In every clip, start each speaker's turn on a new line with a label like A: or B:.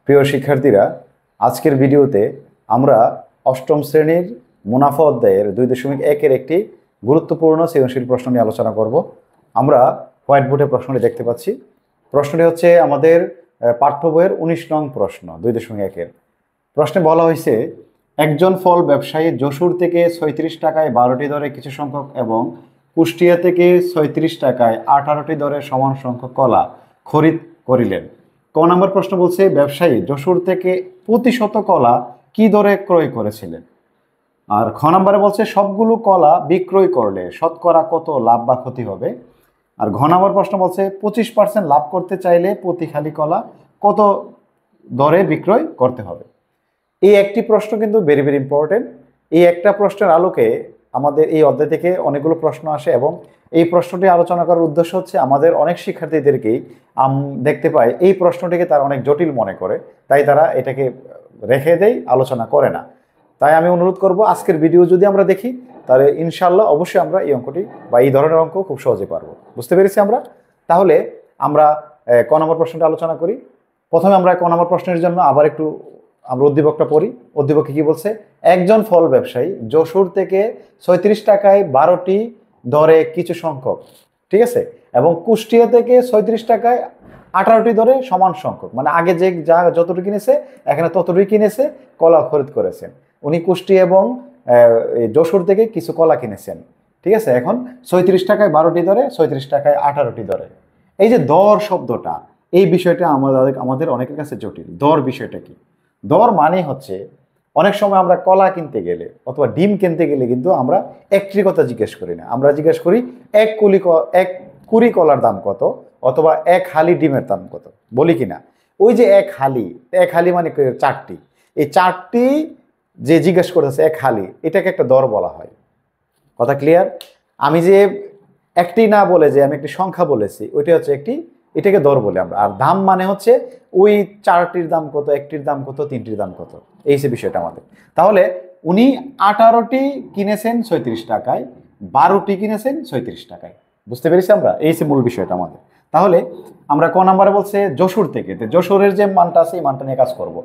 A: প্রিয় শিক্ষার্থীরা, আজকের ভিডিওতে আমরা অষ্টম শ্রেণীর মুনাফা অধ্যায়ের 2.1-এর একটি গুরুত্বপূর্ণ সৃজনশীল প্রশ্ন নিয়ে আলোচনা করব। আমরা হোয়াইট বোর্ডে প্রশ্নটি দেখতে পাচ্ছি। প্রশ্নটি হচ্ছে আমাদের পাঠ্য বইয়ের 19 নং প্রশ্ন 2.1-এর। প্রশ্নে বলা হয়েছে, একজন ফল ব্যবসায়ী যশোর থেকে 36 টাকায় 12টি দরে কিছু সংখ্যক এবং কুষ্টিয়া থেকে 36 টাকায় 18টি দরে সমান সংখ্যক কলা খরিদ করিলেন। ক নম্বর প্রশ্ন বলছে, ব্যবসায়ী যশোর থেকে প্রতি শত কলা কি দরে ক্রয় করেছিলেন। আর খ নম্বরে বলছে, সবগুলো কলা বিক্রয় করলে শতকরা কত লাভ বা ক্ষতি হবে। আর ঘ নম্বর প্রশ্ন বলছে, 25% লাভ করতে চাইলে প্রতি খালি কলা কত দরে বিক্রয় করতে হবে। এই একটি প্রশ্ন কিন্তু ভেরি ভেরি ইম্পর্টেন্ট। এই একটা প্রশ্নের আলোকে আমাদের এই অধ্যায় থেকে অনেকগুলো প্রশ্ন আসে এবং এই প্রশ্নটি আলোচনা করার উদ্দেশ্য হচ্ছে আমাদের অনেক শিক্ষার্থীদেরকেই দেখতে পাই এই প্রশ্নটিকে তারা অনেক জটিল মনে করে, তাই তারা এটাকে রেখে দেয়, আলোচনা করে না। তাই আমি অনুরোধ করব, আজকের ভিডিও যদি আমরা দেখি তাহলে ইনশাল্লাহ অবশ্যই আমরা এই অঙ্কটি বা এই ধরনের অঙ্ক খুব সহজে পারবো। বুঝতে পেরেছি আমরা? তাহলে আমরা ক নম্বর প্রশ্নটা আলোচনা করি। প্রথমে আমরা ক নম্বর প্রশ্নের জন্য আবার একটু আমরা উদ্দীপকটা পড়ি। উদ্দীপকে কি বলছে, একজন ফল ব্যবসায়ী যশোর থেকে 36 টাকায় 12টি দরে কিছু সংখ্যক, ঠিক আছে, এবং কুষ্টিয়া থেকে 36 টাকায় 18টি দরে সমান সংখ্যক, মানে আগে যে যা যতটুকু কিনেছে এখানে ততটুকু কিনেছে, কলা খরিদ করেছেন। উনি কুষ্টিয়া এবং যশোর থেকে কিছু কলা কিনেছেন, ঠিক আছে। এখন 36 টাকায় 12টি দরে, 36 টাকায় 18টি দরে। এই যে দর শব্দটা, এই বিষয়টা আমাদের অনেকের কাছে জটিল। দর বিষয়টা কি? দর মানে হচ্ছে, অনেক সময় আমরা কলা কিনতে গেলে অথবা ডিম কিনতে গেলে কিন্তু আমরা একটি কথা জিজ্ঞেস করি না, আমরা জিজ্ঞেস করি এক কুড়ি কলার দাম কত, অথবা এক হালি ডিমের দাম কত, বলি কিনা? ওই যে এক হালি মানে চারটি, এই চারটি যে জিজ্ঞেস করতেছে এক হালি, এটাকে একটা দর বলা হয়। কথা ক্লিয়ার? আমি যে একটি না বলে যে আমি একটি সংখ্যা বলেছি, ওইটা হচ্ছে এটাকে দর বলে আমরা। আর দাম মানে হচ্ছে ওই চারটির দাম কত, একটির দাম কত, তিনটির দাম কত, এই সে বিষয়টা আমাদের। তাহলে উনি 18টি কিনেছেন 36 টাকায়, 12টি কিনেছেন 36 টাকায়। বুঝতে পেরেছি আমরা? এই সে মূল বিষয়টা আমাদের। তাহলে আমরা ক নম্বরে বলছে যশোর থেকে, যশোরের যে মানটা আছে এই মানটা নিয়ে কাজ করব।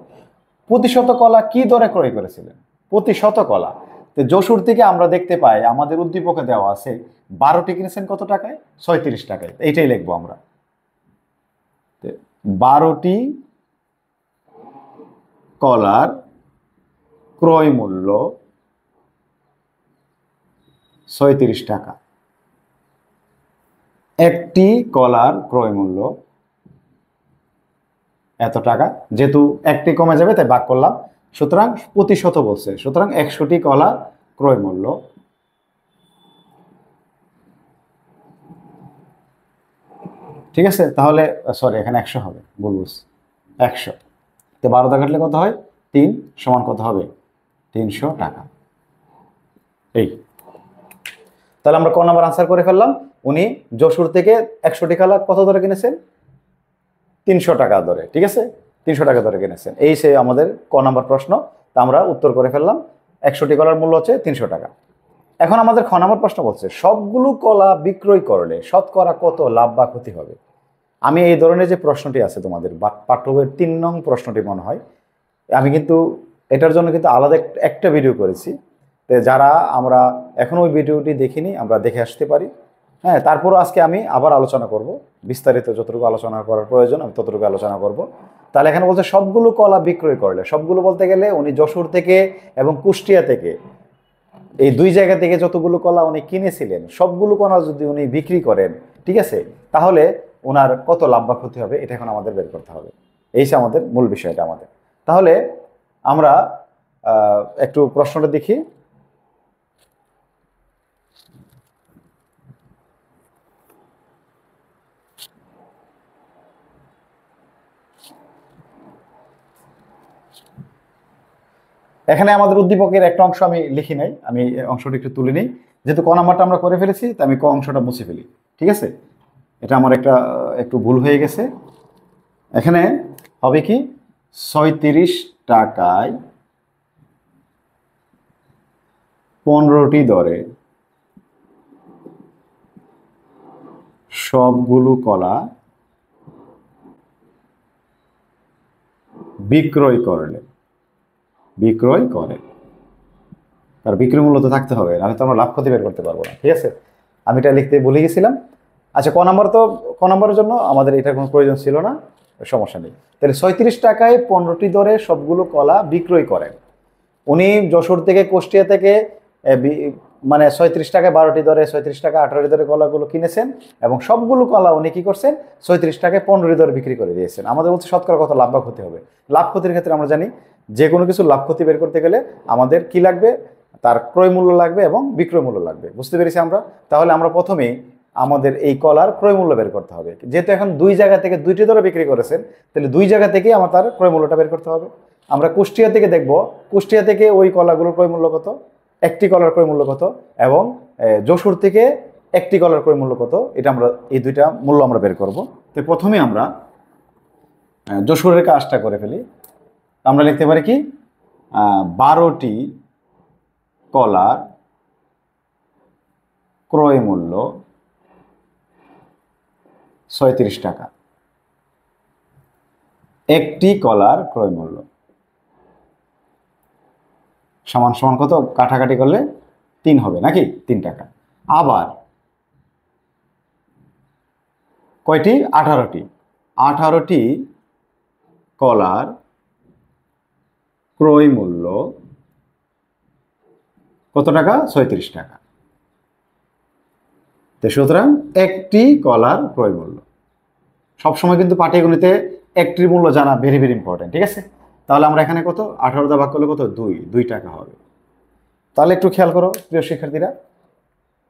A: প্রতি শত কলা কি দরে ক্রয় করেছিলেন? প্রতি শত কলা। তো যশোর থেকে আমরা দেখতে পাই আমাদের উদ্দীপকে দেওয়া আছে 12টি কিনেছেন কত টাকায়? 36 টাকায়। এইটাই লিখবো আমরা। 12টি কলার ক্রয় মূল্য 36 টাকা। একটি কলার ক্রয় মূল্য এত টাকা। যেহেতু একটি কমে যাবে তাই ভাগ করলাম, সুতরাং প্রতি শত বলছে, সুতরাং 100টি কলার ক্রয় মূল্য। ঠিক আছে, তাহলে সরি, এখানে 100 হবে, বলবো 100। তো 12 দা কাটলে কত হয়? 3 সমান কত হবে? 300 টাকা। এই তাহলে আমরা ক নাম্বার আনসার করে ফেললাম। উনি যশোর থেকে 100টি কলা কত দরে কিনেছেন? 300 টাকা দরে। ঠিক আছে, 300 টাকা দরে কিনেছেন। এই সে আমাদের ক নাম্বার প্রশ্ন। তা আমরা উত্তর করে ফেললাম। 100টি কলার মূল্য হচ্ছে 300 টাকা। এখন আমাদের খ নাম্বার প্রশ্ন বলছে, সবগুলো কলা বিক্রয় করলে শতকরা কত লাভ বা ক্ষতি হবে। আমি এই ধরনের যে প্রশ্নটি আছে তোমাদের পাঠ্য বইয়ের 3 নং প্রশ্নটি মনে হয়, আমি কিন্তু এটার জন্য কিন্তু আলাদা একটা ভিডিও করেছি। যারা আমরা এখনো ওই ভিডিওটি দেখিনি, আমরা দেখে আসতে পারি। হ্যাঁ, তারপরও আজকে আমি আবার আলোচনা করব, বিস্তারিত যতটুকু আলোচনা করার প্রয়োজন আমি ততটুকু আলোচনা করব। তাহলে এখানে বলছে সবগুলো কলা বিক্রয় করলে, সবগুলো বলতে গেলে উনি যশোর থেকে এবং কুষ্টিয়া থেকে, এই দুই জায়গা থেকে যতগুলো কলা উনি কিনেছিলেন, সবগুলো কলা যদি উনি বিক্রি করেন, ঠিক আছে, তাহলে ওনার কত লাভ বা ক্ষতি হবে, এটা এখন আমাদের বের করতে হবে। এই সে আমাদের মূল বিষয়টা আমাদের। তাহলে আমরা একটু প্রশ্নটা দেখি। এখানে আমাদের উদ্দীপকের একটা অংশ আমি লিখি নাই, আমি অংশটা একটু তুলে নিই। যেহেতু ক নাম্বারটা আমরা করে ফেলেছি, তাই আমি ক অংশটা মুছে ফেলি। ঠিক আছে, এটা আমার একটু ভুল হয়ে গেছে। এখানে হবে কি, 36 টাকায় 15টি দরে সবগুলো কলা বিক্রয় করলে, বিক্রয় করে, তার বিক্রয় মূল্য তো থাকতে হবে, আমি তো আমরা লাভ ক্ষতি বের করতে পারবো না। ঠিক আছে, আমি এটা লিখতে ভুলে গেছিলাম। আচ্ছা, ক নম্বরের জন্য আমাদের এটার কোনো প্রয়োজন ছিল না, সমস্যা নেই। তাহলে 37 টাকায় 15টি দরে সবগুলো কলা বিক্রয় করেন। উনি যশোর থেকে, কুষ্টিয়া থেকে মানে 37 টাকায় 12টি দরে, 37 টাকা 18টি দরে কলাগুলো কিনেছেন এবং সবগুলো কলা উনি কি করছেন, 37 টাকায় 15টি দরে বিক্রি করে দিয়েছেন। আমাদের বলছে শতকরা কত লাভ বা ক্ষতি হবে। লাভ ক্ষতির ক্ষেত্রে আমরা জানি যে কোনো কিছু লাভ ক্ষতি বের করতে গেলে আমাদের কি লাগবে, তার ক্রয় মূল্য লাগবে এবং বিক্রয় মূল্য লাগবে। বুঝতে পেরেছি আমরা? তাহলে আমরা প্রথমেই আমাদের এই কলার ক্রয় মূল্য বের করতে হবে। যেহেতু এখন দুই জায়গা থেকে 2টি দরে বিক্রি করেছেন, তাহলে দুই জায়গা থেকেই আমার তার ক্রয় মূল্যটা বের করতে হবে। আমরা কুষ্টিয়া থেকে দেখব, কুষ্টিয়া থেকে ওই কলাগুলোর ক্রয় মূল্য কত, একটি কলার ক্রয় মূল্য কত, এবং যশোর থেকে একটি কলার ক্রয় মূল্য কত, এটা আমরা এই দুইটা মূল্য আমরা বের করব। তো প্রথমে আমরা যশোরের কাজটা করে ফেলি। আমরা লিখতে পারি কি, 12টি কলার ক্রয় মূল্য 37 টাকা, একটি কলার ক্রয় মূল্য সমান সমান কত, কাটাকাটি করলে 3 হবে নাকি, 3 টাকা। আবার কয়টি, 18টি, 18টি কলার ক্রয় মূল্য কত টাকা, 37 টাকা। তো সুতরাং একটি কলার ক্রয় মূল্য, সবসময় কিন্তু পাটিগণিতে একটির মূল্য জানা ভেরি ভেরি ইম্পর্টেন্ট। ঠিক আছে, তাহলে আমরা এখানে কত, 18 দা ভাগ করলে কত, 2 টাকা হবে। তাহলে একটু খেয়াল করো প্রিয় শিক্ষার্থীরা,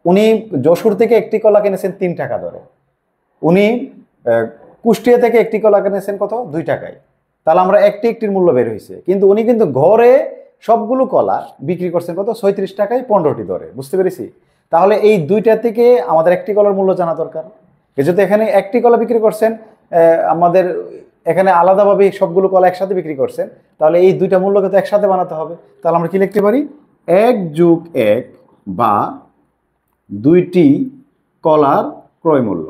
A: উনি যশোর থেকে একটি কলা কিনেছেন 3 টাকা দরে, উনি কুষ্টিয়া থেকে একটি কলা কিনেছেন কত, 2 টাকায়। তাহলে আমরা একটির মূল্য বের হয়েছে, কিন্তু উনি কিন্তু ঘরে সবগুলো কলা বিক্রি করছেন কত, 37 টাকায় 15টি দরে। বুঝতে পেরেছি? তাহলে এই দুইটা থেকে আমাদের একটি কলার মূল্য জানা দরকার। যেহেতু এখানে একটি কলা বিক্রি করছেন, আমাদের এখানে আলাদাভাবে সবগুলো কলা একসাথে বিক্রি করছেন, তাহলে এই দুইটা মূল্য কিন্তু একসাথে বানাতে হবে। তাহলে আমরা কি লিখতে পারি, 1+1 বা 2টি কলার ক্রয় মূল্য,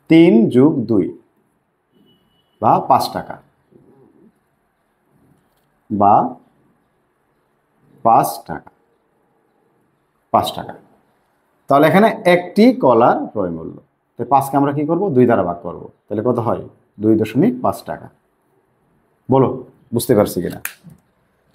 A: 3+2 বা 5 টাকা, বা 5 টাকা, 5 টাকা। তাহলে এখানে একটি কলার ক্রয় মূল্য, তো 5কে আমরা কি করব, 2 দ্বারা ভাগ করব, তাহলে কত হয়, 2.5 টাকা। বলো বুঝতে পারছি কিনা?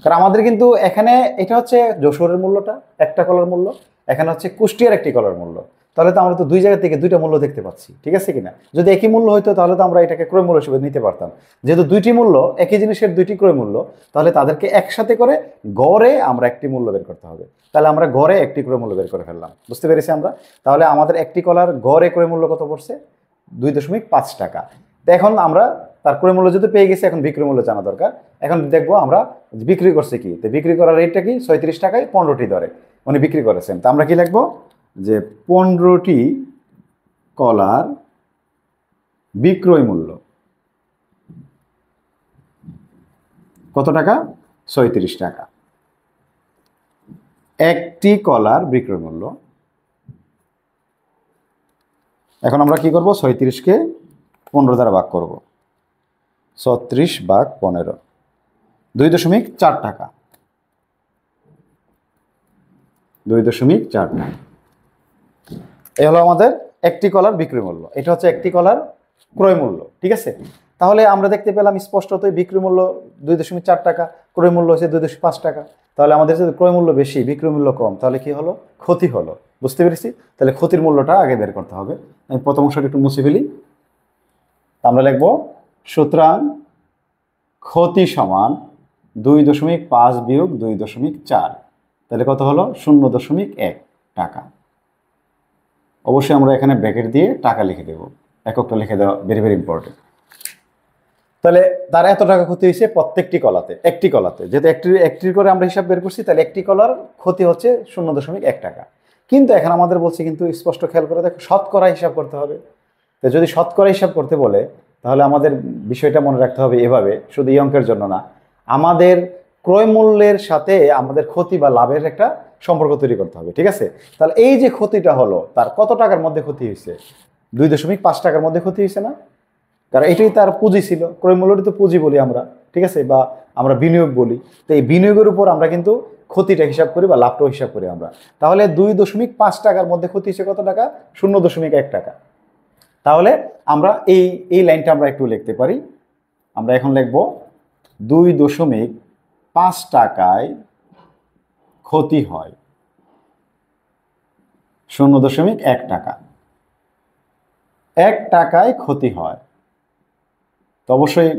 A: কারণ আমাদের কিন্তু এখানে এটা হচ্ছে যশোরের মূল্যটা, একটা কলার মূল্য, এখানে হচ্ছে কুষ্টিয়ার একটি কলার মূল্য। তাহলে তো আমরা তো দুই জায়গা থেকে দুইটা মূল্য দেখতে পাচ্ছি। ঠিক আছে কিনা? যদি একই মূল্য হইতো তাহলে তো আমরা এটাকে ক্রয় মূল্য হিসেবে নিতে পারতাম। যেহেতু দুইটি মূল্য, একই জিনিসের দুইটি ক্রয় মূল্য, তাহলে তাদেরকে একসাথে করে গড়ে আমরা একটি মূল্য বের করতে হবে। তাহলে আমরা গড়ে একটি ক্রয় মূল্য বের করে ফেললাম। বুঝতে পেরেছি আমরা? তাহলে আমাদের একটি কলার গড়ে ক্রয় মূল্য কত পড়ছে, 2.5 টাকা। তো এখন আমরা তার ক্রয় মূল্য যদি পেয়ে গেছি, এখন বিক্রয় মূল্য জানা দরকার। এখন দেখবো আমরা বিক্রি করছে কি, তো বিক্রি করার রেটটা কি, 37 টাকায় 15টি দরে উনি বিক্রি করেছেন। তা আমরা কি লিখবো, যে 15টি কলার বিক্রয় মূল্য কত টাকা, 37 টাকা। একটি কলার বিক্রয় মূল্য, এখন আমরা কি করব, 37কে 15 দ্বারা ভাগ করব, 36 ভাগ 15, 2.4 টাকা, 2.4 টাকা। এই হলো আমাদের একটি কলার বিক্রয় মূল্য, এটা হচ্ছে একটি কলার ক্রয় মূল্য। ঠিক আছে, তাহলে আমরা দেখতে পেলাম স্পষ্টতই বিক্রয় মূল্য 2.4 টাকা, ক্রয় মূল্য হচ্ছে 2.5 টাকা। তাহলে আমাদের যদি ক্রয় মূল্য বেশি, বিক্রয় মূল্য কম, তাহলে কি হলো, ক্ষতি হলো। বুঝতে পেরেছি? তাহলে ক্ষতির মূল্যটা আগে বের করতে হবে। আমি প্রথম অংশটা একটু মুছে ফেলি। আমরা লিখবো, সুতরাং ক্ষতি সমান 2.5 বিয়োগ 2.4, তাহলে কত হলো, 0.1 টাকা। অবশ্যই আমরা এখানে ব্র্যাকেট দিয়ে টাকা লিখে দেব, এককটা লিখে দেওয়া ভেরি ভেরি ইম্পর্টেন্ট। তাহলে তার এত টাকা ক্ষতি হয়েছে প্রত্যেকটি কলাতে, একটি কলাতে, যেহেতু একটির করে আমরা হিসাব বের করছি, তাহলে একটি কলার ক্ষতি হচ্ছে 0.1 টাকা। কিন্তু এখন আমাদের বলছে, কিন্তু স্পষ্ট খেয়াল করে দেখো, শতকরা হিসাব করতে হবে। তো যদি শতকরা হিসাব করতে বলে, তাহলে আমাদের বিষয়টা মনে রাখতে হবে এভাবে, শুধু এই অঙ্কের জন্য না, আমাদের ক্রয় মূল্যের সাথে আমাদের ক্ষতি বা লাভের একটা সম্পর্ক তৈরি করতে হবে। ঠিক আছে, তাহলে এই যে ক্ষতিটা হলো, তার কত টাকার মধ্যে ক্ষতি হয়েছে, 2.5 টাকার মধ্যে ক্ষতি হয়েছে না? কারণ এটাই তার পুঁজি ছিল, ক্রয় মূল্যটি তো পুঁজি বলি আমরা, ঠিক আছে, বা আমরা বিনিয়োগ বলি। তো এই বিনিয়োগের উপর আমরা কিন্তু ক্ষতিটা হিসাব করি বা লাভটাও হিসাব করি আমরা। তাহলে 2.5 টাকার মধ্যে ক্ষতি হয়েছে কত টাকা? 0.1 টাকা। তাহলে আমরা এই লাইনটা আমরা একটু লিখতে পারি। আমরা এখন লিখব 2.5 টাকায় ক্ষতি হয় 0.1 টাকা। 1 টাকায় ক্ষতি হয়, তো অবশ্যই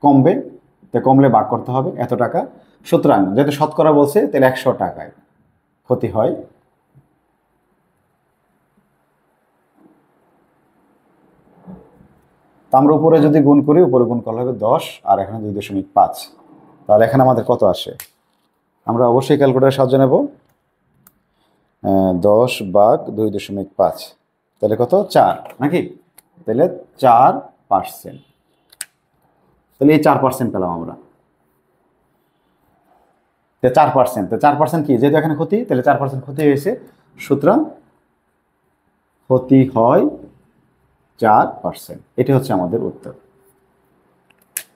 A: কমবে, তো কমলে ভাগ করতে হবে এত টাকা। সুতরাং যেহেতু শতকরা বলছে, তাহলে 100 টাকায় ক্ষতি হয়। তো আমরা উপরে যদি গুণ করি, উপরে গুণ করলে হবে 10, আর এখানে 2.5। তাহলে এখানে আমাদের কত আসে? আমরা অবশ্যই ক্যালকুলেটরের সাহায্য নেব। 10 ভাগ 2.5, তাহলে কত? 4 নাকি? তাহলে 4%। তাহলে এই 4% পেলাম আমরা। 4%, তো 4% কি? যেহেতু এখানে ক্ষতি, তাহলে 4% ক্ষতি হয়েছে, সুতরাং ক্ষতি হয় 4%। এটি হচ্ছে আমাদের উত্তর।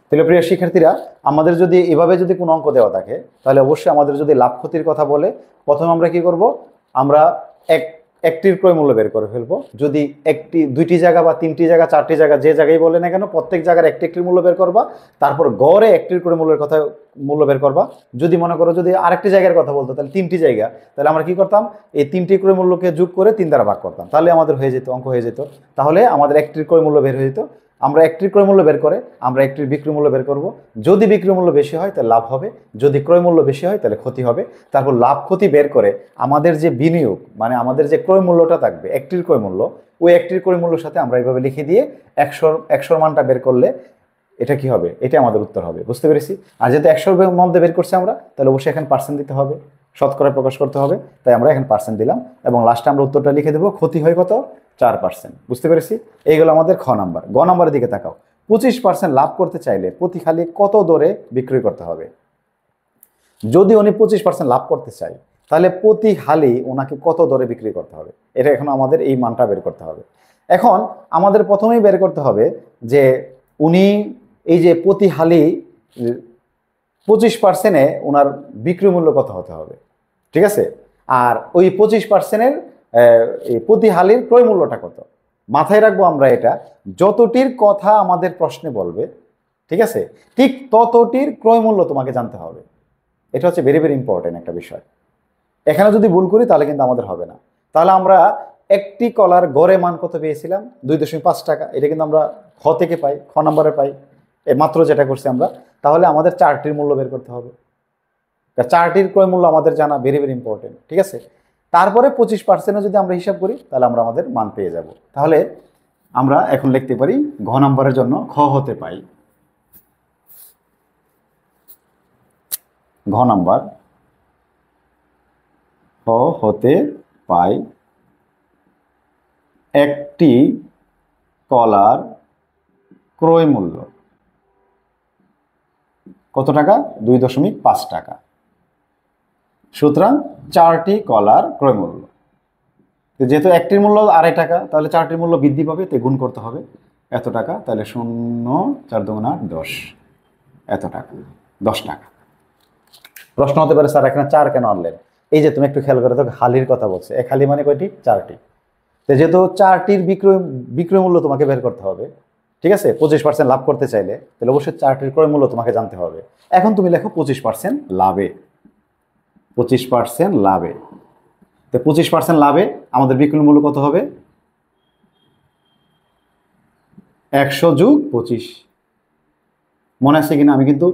A: তাহলে প্রিয় শিক্ষার্থীরা, আমাদের যদি এভাবে যদি কোনো অঙ্ক দেওয়া থাকে, তাহলে অবশ্যই আমাদের যদি লাভ ক্ষতির কথা বলে, প্রথমে আমরা কি করব? আমরা একটির ক্রয় মূল্য বের করে ফেলবো। যদি দুইটি জায়গা বা 3টি জায়গা, 4টি জায়গা, যে জায়গায় বলে না কেন, প্রত্যেক জায়গার একটির মূল্য বের করবা। তারপর গড়ে একটির ক্রয় মূল্যের কথা মূল্য বের করবা। যদি মনে করো যদি আরেকটি জায়গার কথা বলতো, তাহলে 3টি জায়গা, তাহলে আমরা কি করতাম? এই 3টি ক্রয় মূল্যকে যোগ করে 3 দ্বারা ভাগ করতাম, তাহলে আমাদের হয়ে যেত, অঙ্ক হয়ে যেত। তাহলে আমাদের একটির ক্রয় মূল্য বের হয়ে যেত। আমরা একটির ক্রয় মূল্য বের করে আমরা একটির বিক্রয় মূল্য বের করব। যদি বিক্রয় মূল্য বেশি হয় তাহলে লাভ হবে, যদি ক্রয় মূল্য বেশি হয় তাহলে ক্ষতি হবে। তারপর লাভ ক্ষতি বের করে আমাদের যে বিনিয়োগ, মানে আমাদের যে ক্রয় মূল্যটা থাকবে, একটির ক্রয় মূল্য, ওই একটির ক্রয় মূল্যের সাথে আমরা এইভাবে লিখে দিয়ে 100 মানটা বের করলে এটা কি হবে? এটা আমাদের উত্তর হবে। বুঝতে পেরেছি? আর যেহেতু 100 মধ্যে বের করছি আমরা, তাহলে অবশ্যই এখানে পার্সেন্ট দিতে হবে, শতকরা প্রকাশ করতে হবে। তাই আমরা এখানে পার্সেন্ট দিলাম এবং লাস্টে আমরা উত্তরটা লিখে দেবো। ক্ষতি হয় কত? 4%। বুঝতে পেরেছি? এইগুলো আমাদের খ নাম্বার। গ নাম্বারের দিকে তাকাও। 25% লাভ করতে চাইলে প্রতি খালি কত দরে বিক্রয় করতে হবে? যদি উনি 25% লাভ করতে চায়, তাহলে প্রতি হালি ওনাকে কত দরে বিক্রি করতে হবে? এটা এখন আমাদের এই মানটা বের করতে হবে। এখন আমাদের প্রথমেই বের করতে হবে যে উনি এই যে প্রতি হালি 25%-এ ওনার বিক্রয় মূল্য কত হতে হবে, ঠিক আছে? আর ওই 25%-এর প্রতি হালির ক্রয় মূল্যটা কত? মাথায় রাখবো আমরা এটা, যতটির কথা আমাদের প্রশ্নে বলবে, ঠিক আছে, ঠিক ততটির ক্রয় মূল্য তোমাকে জানতে হবে। এটা হচ্ছে ভেরি ভেরি ইম্পর্টেন্ট একটা বিষয়। এখানে যদি ভুল করি তাহলে কিন্তু আমাদের হবে না। তাহলে আমরা একটি কলার গড়ে মান কত পেয়েছিলাম? 2.5 টাকা। এটা কিন্তু আমরা খ থেকে পাই, খ নম্বরে পাই, মাত্র যেটা করছি আমরা। তাহলে আমাদের 4টির মূল্য বের করতে হবে। 4টির ক্রয় মূল্য আমাদের জানা ভেরি ভেরি ইম্পর্টেন্ট, ঠিক আছে? তারপরে 25%-এ যদি আমরা হিসাব করি, তাহলে আমরা আমাদের মান পেয়ে যাব। তাহলে আমরা এখন লিখতে পারি ঘ নম্বরের জন্য খ হতে পাই, ঘ নাম্বার খ হতে পাই একটি কলার ক্রয় মূল্য কত টাকা? 2.5 টাকা। সুতরাং 4টি কলার ক্রয় মূল্য, যেহেতু একটির মূল্য 2.5 টাকা, তাহলে 4টির মূল্য বৃদ্ধি পাবে, তাই গুণ করতে হবে এত টাকা। তাহলে 0 4 2 8 10, এত টাকা, 10 টাকা। প্রশ্ন হতে পারে, স্যার এখানে 4 কেন আনলেন? এই যে তুমি একটু খেয়াল করে দেখো, হালির কথা বলছে। এক হালি মানে কয়টি? 4টি। তো যেহেতু 4টির বিক্রয় মূল্য তোমাকে বের করতে হবে, ঠিক আছে, 25% লাভ করতে চাইলে, তাহলে অবশ্যই 4টির ক্রয় মূল্য তোমাকে জানতে হবে। এখন তুমি লেখো 25% লাভে, 25% লাভে। তো 25% লাভে আমাদের বিক্রয় মূল্য কত হবে? 100 যোগ 25। মনে আছে কিনা? আমি কিন্তু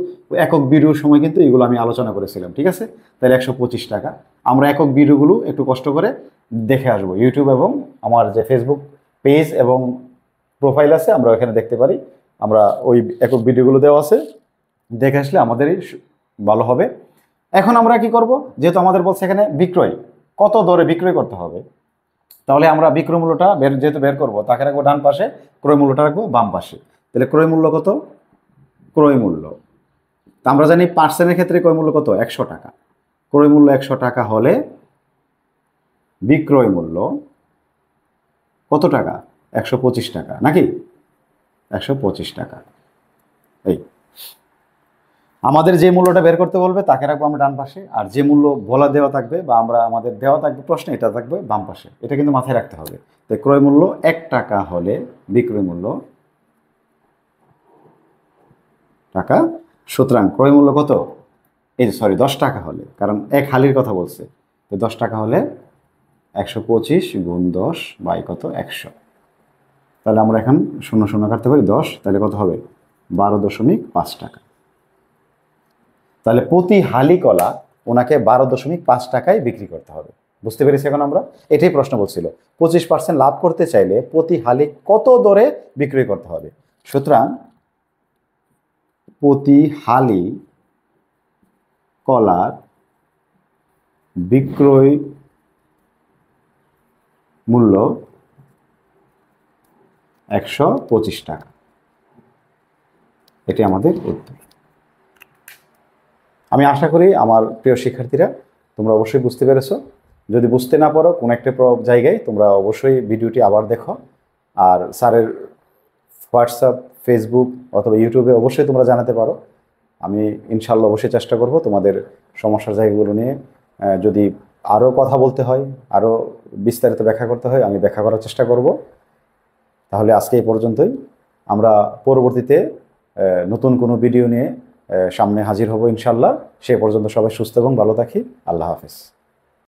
A: একক ভিডিওর সময় কিন্তু এগুলো আমি আলোচনা করেছিলাম, ঠিক আছে? তাহলে 125 টাকা। আমরা একক ভিডিওগুলো একটু কষ্ট করে দেখে আসবো। ইউটিউব এবং আমার যে ফেসবুক পেজ এবং প্রোফাইল আছে, আমরা ওখানে দেখতে পারি। আমরা ওই একক ভিডিওগুলো দেওয়া আছে, দেখে আসলে আমাদেরই ভালো হবে। এখন আমরা কি করব? যেহেতু আমাদের বলছে এখানে বিক্রয়, কত দরে বিক্রয় করতে হবে, তাহলে আমরা বিক্রয় মূল্যটা যেহেতু বের করবো, তাকে রাখবো ডান পাশে, ক্রয় মূল্যটা রাখবো বাম পাশে। তাহলে ক্রয় মূল্য কত? ক্রয় মূল্য, তা আমরা জানি পার্সেন্টের ক্ষেত্রে ক্রয় মূল্য কত? 100 টাকা। ক্রয় মূল্য 100 টাকা হলে বিক্রয় মূল্য কত টাকা? 125 টাকা নাকি? 125 টাকা। এই আমাদের যে মূল্যটা বের করতে বলবে তাকে রাখবো আমরা ডান পাশে, আর যে মূল্য বলা দেওয়া থাকবে বা আমরা আমাদের দেওয়া থাকবে প্রশ্নে এটা থাকবে বাম পাশে। এটা কিন্তু মাথায় রাখতে হবে। তো ক্রয় মূল্য 1 টাকা হলে বিক্রয় মূল্য টাকা, সুতরাং ক্রয় মূল্য কত? এই যে সরি 10 টাকা হলে, কারণ এক হালির কথা বলছে, তো 10 টাকা হলে 125 গুণ 10 বাই কত 100। তাহলে আমরা এখন 0 0 কাটতে পারি 10, তাহলে কত হবে? 12.5 টাকা। তাহলে প্রতি হালি কলা ওনাকে 12.5 টাকায় বিক্রি করতে হবে। বুঝতে পেরেছি এখন আমরা? এটাই প্রশ্ন বলছিল, 25% লাভ করতে চাইলে প্রতি হালি কত দরে বিক্রয় করতে হবে। সুতরাং প্রতি হালি কলার বিক্রয় মূল্য 125 টাকা। এটি আমাদের উত্তর। আমি আশা করি আমার প্রিয় শিক্ষার্থীরা তোমরা অবশ্যই বুঝতে পেরেছো। যদি বুঝতে না পারো কোনো একটা জায়গায়, তোমরা অবশ্যই ভিডিওটি আবার দেখো। আর স্যারের হোয়াটসঅ্যাপ, ফেসবুক অথবা ইউটিউবে অবশ্যই তোমরা জানাতে পারো। আমি ইনশাল্লাহ অবশ্যই চেষ্টা করব তোমাদের সমস্যার জায়গাগুলো নিয়ে, যদি আরও কথা বলতে হয়, আরও বিস্তারিত ব্যাখ্যা করতে হয়, আমি ব্যাখ্যা করার চেষ্টা করব। তাহলে আজকে এই পর্যন্তই। আমরা পরবর্তীতে নতুন কোনো ভিডিও নিয়ে সামনে হাজির হব ইনশাল্লাহ। সে পর্যন্ত সবাই সুস্থ এবং ভালো থাকি। আল্লাহ হাফেজ।